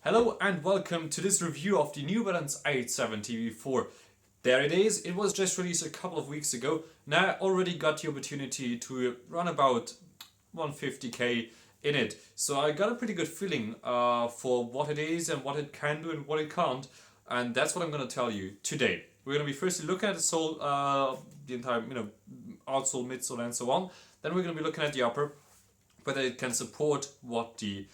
Hello and welcome to this review of the New Balance 870 V4. There it is, it was just released a couple of weeks ago. Now I already got the opportunity to run about 150k in it. So I got a pretty good feeling for what it is and what it can do and what it can't. And that's what I'm going to tell you today. We're going to be firstly looking at the sole, the entire, outsole, midsole and so on. Then we're going to be looking at the upper, whether it can support what the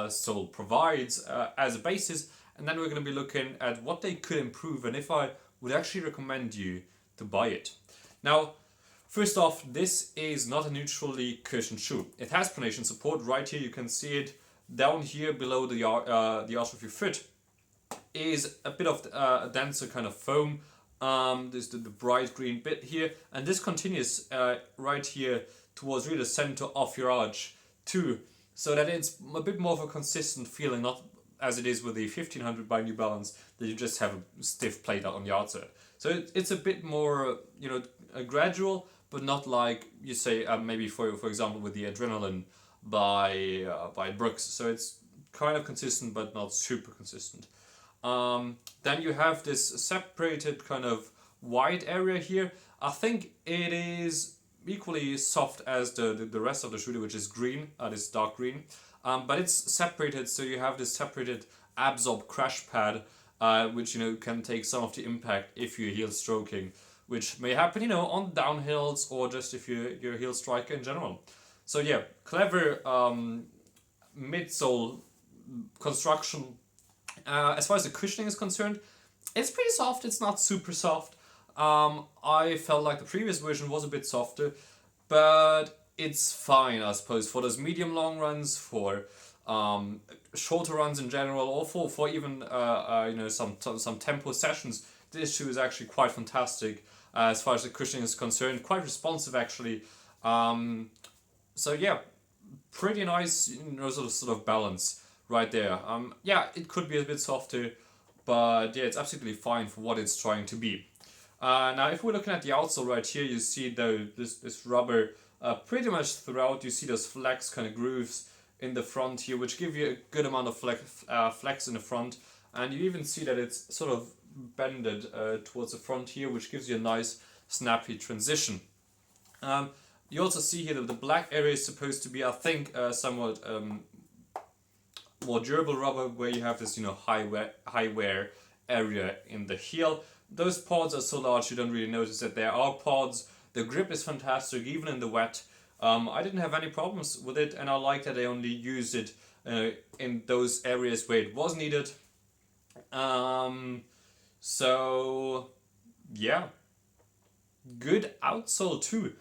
sole provides as a basis, and then we're going to be looking at what they could improve and if I would actually recommend you to buy it. Now, first off, this is not a neutrally cushioned shoe. It has pronation support right here. You can see it down here below the arch of your foot. Is a bit of a denser kind of foam. There's the bright green bit here, and this continues right here towards really the center of your arch too, so that it's a bit more of a consistent feeling, not as it is with the 1500 by New Balance, that you just have a stiff plate on the outside. So it's a bit more, gradual, but not like you say maybe for example with the Adrenaline by Brooks. So it's kind of consistent, but not super consistent. Then you have this separated kind of white area here. I think it is equally soft as the rest of the shoe, which is green, this dark green, but it's separated, so you have this separated absorb crash pad, which can take some of the impact if you're heel stroking, which may happen on downhills or just if you're a heel striker in general. So yeah, clever midsole construction. As far as the cushioning is concerned, it's pretty soft. It's not super soft. I felt like the previous version was a bit softer, but it's fine, I suppose, for those medium long runs, for shorter runs in general, or for even some tempo sessions. This shoe is actually quite fantastic as far as the cushioning is concerned. Quite responsive actually. So yeah, pretty nice, sort of balance right there. Yeah, it could be a bit softer, but yeah, it's absolutely fine for what it's trying to be. Now, if we're looking at the outsole right here, you see this rubber pretty much throughout. You see those flex kind of grooves in the front here, which give you a good amount of flex in the front, and you even see that it's sort of bended towards the front here, which gives you a nice snappy transition. You also see here that the black area is supposed to be, I think, somewhat more durable rubber, where you have this high wear area in the heel. Those pods are so large you don't really notice that there are pods. The grip is fantastic even in the wet. I didn't have any problems with it, and I like that they only use it in those areas where it was needed. So yeah, good outsole too.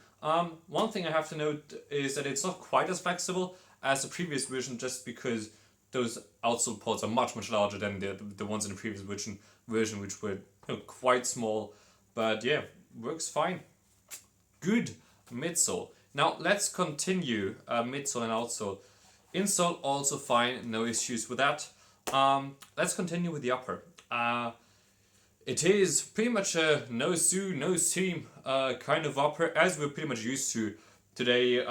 One thing I have to note is that it's not quite as flexible as the previous version, just because those outsole pods are much larger than the ones in the previous version, which were quite small. But yeah, works fine. Good midsole. Now let's continue midsole and outsole. Insole also fine, no issues with that. Let's continue with the upper. It is pretty much a no sew, no seam kind of upper, as we're pretty much used to today,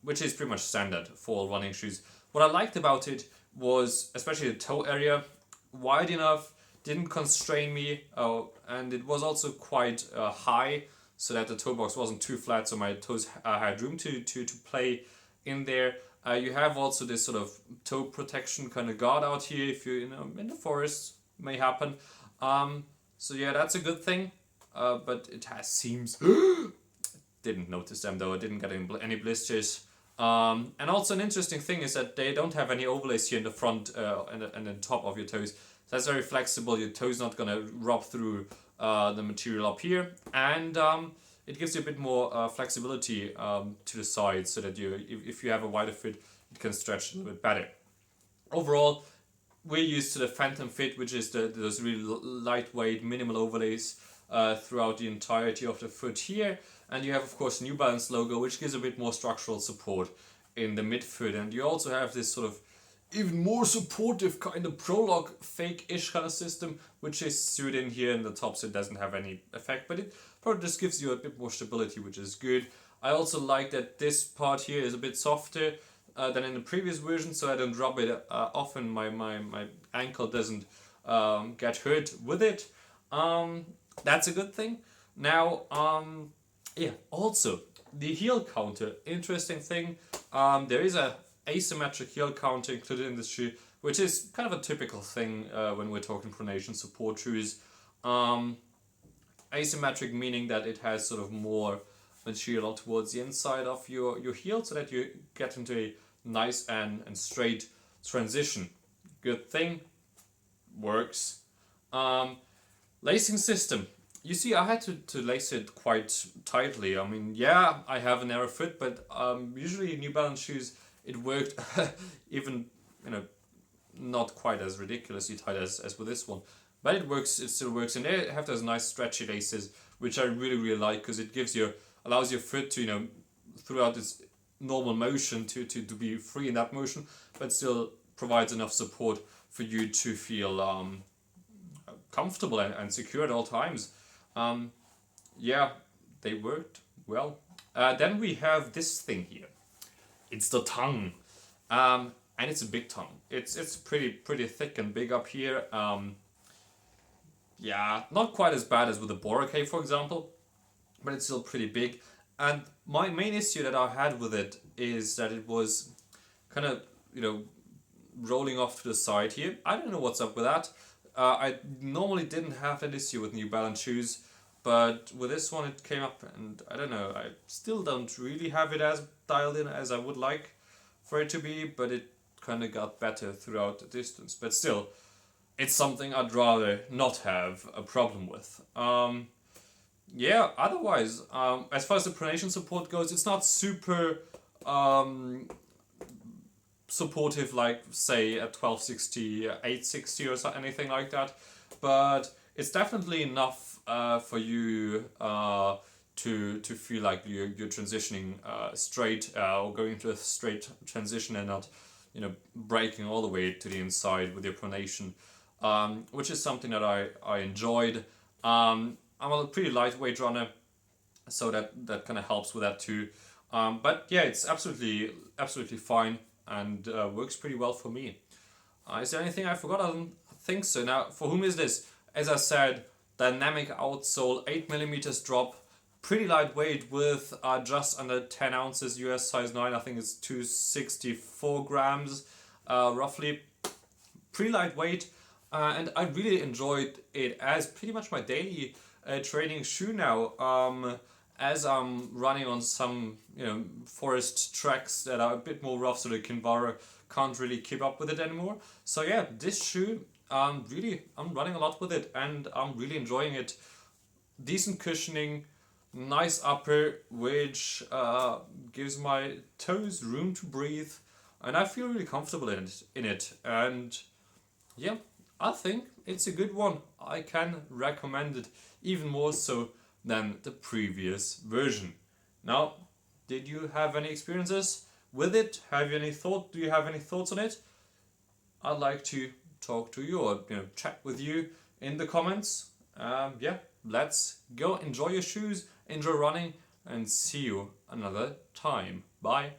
which is pretty much standard for all running shoes. What I liked about it was especially the toe area, wide enough, didn't constrain me, and it was also quite high, so that the toe box wasn't too flat, so my toes had room to play in there. You have also this sort of toe protection kind of guard out here if you're in the forest, may happen. So yeah, that's a good thing, but it has seams. Didn't notice them though. I didn't get any blisters. And also an interesting thing is that they don't have any overlays here in the front and the top of your toes. So that's very flexible. Your toe's not gonna rub through the material up here, and it gives you a bit more flexibility to the side, so that if you have a wider fit, it can stretch a little bit better. Overall, we're used to the Phantom fit, which is those really lightweight minimal overlays throughout the entirety of the foot here, and you have of course New Balance logo, which gives a bit more structural support in the midfoot, and you also have this sort of even more supportive kind of Prolog fake-ish kind of system, which is sewed in here in the top, so it doesn't have any effect, but it probably just gives you a bit more stability, which is good. I also like that this part here is a bit softer. than in the previous version, so I don't rub it often. My ankle doesn't get hurt with it. That's a good thing. Now, yeah, also the heel counter. Interesting thing. There is a asymmetric heel counter included in this shoe, which is kind of a typical thing when we're talking pronation support shoes. Asymmetric meaning that it has sort of more material towards the inside of your heel so that you get into a nice and straight transition. Good thing. Works. Lacing system. You see, I had to lace it quite tightly. I mean, yeah, I have a narrow foot, but usually New Balance shoes, it worked even, not quite as ridiculously tight as with this one. But it works, it still works. And they have those nice stretchy laces, which I really, really like because it allows your foot to, throughout its normal motion to be free in that motion, but still provides enough support for you to feel comfortable and secure at all times. Yeah, they worked well. Then we have this thing here. It's the tongue, and it's a big tongue. It's pretty thick and big up here. Yeah, not quite as bad as with the Boracay, for example, but it's still pretty big. And my main issue that I had with it is that it was kind of rolling off to the side here. I don't know what's up with that. I normally didn't have that issue with New Balance shoes, but with this one it came up, and I don't know, I still don't really have it as dialed in as I would like for it to be, but it kind of got better throughout the distance. But still, it's something I'd rather not have a problem with. Yeah, otherwise, as far as the pronation support goes, it's not super supportive like, say, a 1260, 860 or anything like that, but it's definitely enough for you to feel like you're transitioning straight or going into a straight transition and not breaking all the way to the inside with your pronation, which is something that I enjoyed. I'm a pretty lightweight runner, so that kind of helps with that too. But yeah, it's absolutely fine and works pretty well for me. Is there anything I forgot? I don't think so. Now, for whom is this? As I said, dynamic outsole, 8mm drop, pretty lightweight with just under 10 ounces, US size 9. I think it's 264 grams, roughly. Pretty lightweight, and I really enjoyed it as pretty much my daily training shoe now. As I'm running on some forest tracks that are a bit more rough, so the Kinvara can't really keep up with it anymore. So yeah, this shoe, I'm running a lot with it and I'm really enjoying it. Decent cushioning, nice upper, which gives my toes room to breathe, and I feel really comfortable in it. And yeah, I think it's a good one. I can recommend it even more so than the previous version. Now, did you have any experiences with it? Do you have any thoughts on it? I'd like to talk to you or chat with you in the comments. Yeah, let's go enjoy your shoes, enjoy running, and see you another time. Bye.